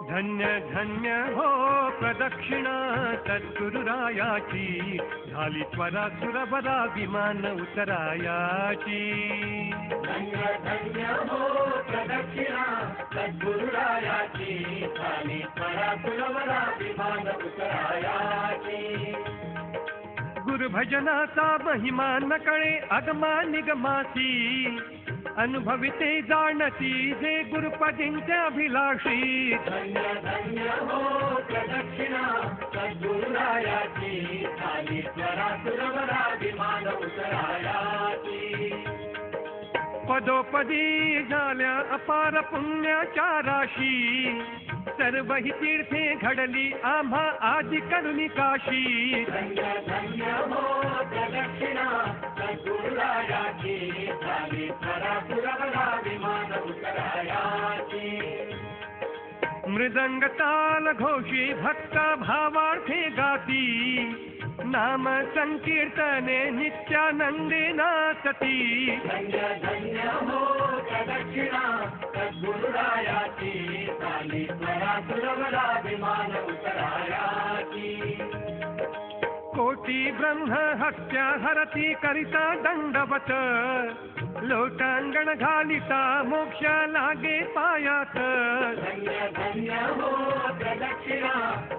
धन्य धन्य हो प्रदक्षिणा सद्गुरुरायाची, झाली त्वरा सुरबरा विमान उतरायाची. धन्य धन्य हो प्रदक्षिणा सद्गुरुरायाची, झाली त्वरा सुरबरा विमान उतरायाची. गुरुभजनाचा महिमा न कळे अगमा निगमासी, अनुभविते जाणती जे गुरुपदींचे अभिलाषी. धन्य धन्य हो प्रदक्षिणा सद्गुरुरायाची, झाली त्वरा सुरबरा विमान उतरायाची. पदोपदी झाल्या अपार पुण्याच्या राशी, सर्व ही तीर्थे घडली आम्हा आदि करुणी काशी. धन्य धन्य हो प्रदक्षिणा सद्गुरुरायाची, झाली त्वरा सुरबरा विमान उतरायाची. मृदंग ताल घोषी भक्त भावार्थे गाती, नाम संकीर्तने नित्यानंदे नाचती. धन्य धन्य हो प्रदक्षिणा सद्गुरुरायाची, झाली त्वरा सुरबरा विमान उतरायाची. कोटी ब्रह्म हत्या हरती करिता दंडवत, लोटांगण घालिता मोक्ष लागे पायात. धन्य धन्य हो प्रदक्षिणा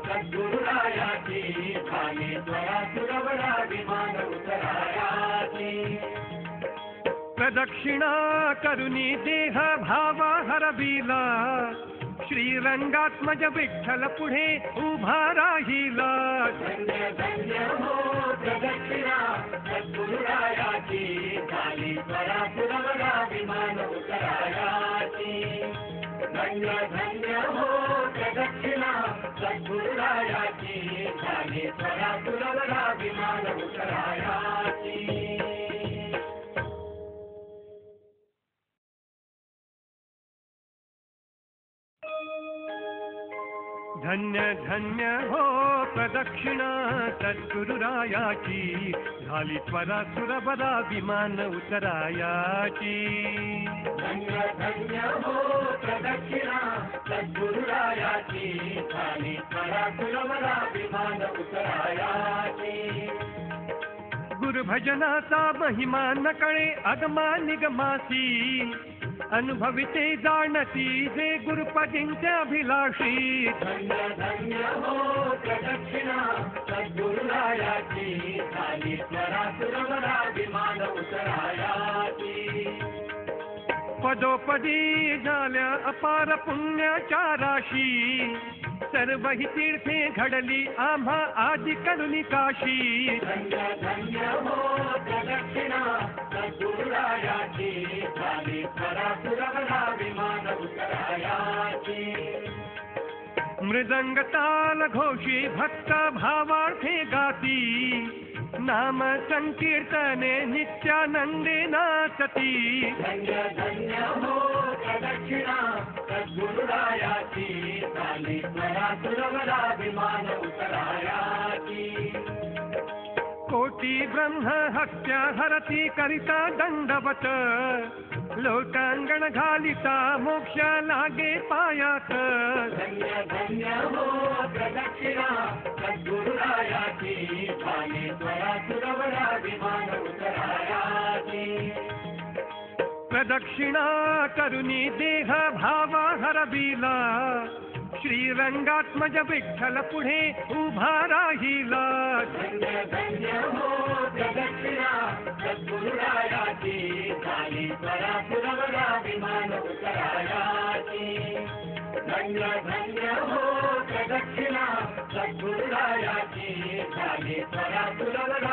सद्गुरुरायाची, झाली त्वरा सुरबरा विमान उतरायाची. प्रदक्षिणा करुणी देह भावा हरविला, श्रीरंगात्मज विठ्ठल पुढे उभा राहिला. धन्य धन्य हो प्रदक्षिणा सद्गुरुरायाची, झाली त्वरा सुरबरा विमान उतरायाची. धन्य धन्य हो प्रदक्षिणा सद्गुरुरायाची, झाली त्वरा सुरबरा विमान उतरायाची. धन्य धन्य हो प्रदक्षिणा सद्गुरुरायाची, झाली त्वरा सुरबरा विमान उतरायाची. धन्य धन्य हो प्रदक्षिणा सद्गुरुरायाची, झाली त्वरा सुरबरा विमान उतरायाची. गुरुभजनाचा महिमा न कळे अगमा निगमासी, अनुभविते जाणती जे गुरुपदींचे अभिलाषी. धन्य धन्य हो प्रदक्षिणा सद्गुरुरायाची, झाली त्वरा सुरबरा विमान उतरायाची. पदोपदी झाल्या अपार पुण्याच्या राशी, सर्व ही तीर्थे घडली आम्हा आदि करुणी काशी. धन्य धन्य हो प्रदक्षिणा सद्गुरुरायाची, झाली त्वरा सुरबरा विमान उतरायाची. मृदंग ताल घोषी भक्त भावार्थे गाती, नाम संकीर्तने नित्यानंदे नाचती. धन्य धन्य हो प्रदक्षिणा सद्गुरुरायाची, झाली त्वरा सुरबरा विमान उतरायाची. कोटी ब्रह्म हत्या हरती करिता दंडवत, लोटांगण घालिता मोक्ष लागे पायात. धन्य धन्य हो प्रदक्षिणा सद्गुरुरायाची, झाली त्वरा सुरबरा विमान उतरायाची. प्रदक्षिणा करुणी देह भावा हरविला, श्रीरंगात्मज विठ्ठल पुढे उभा राहिला. धन्य धन्य हो प्रदक्षिणा सद्गुरुरायाची, झाली त्वरा सुरबरा विमान उतरायाची. धन्य धन्य हो प्रदक्षिणा सद्गुरुरायाची, झाली त्वरा सुरबरा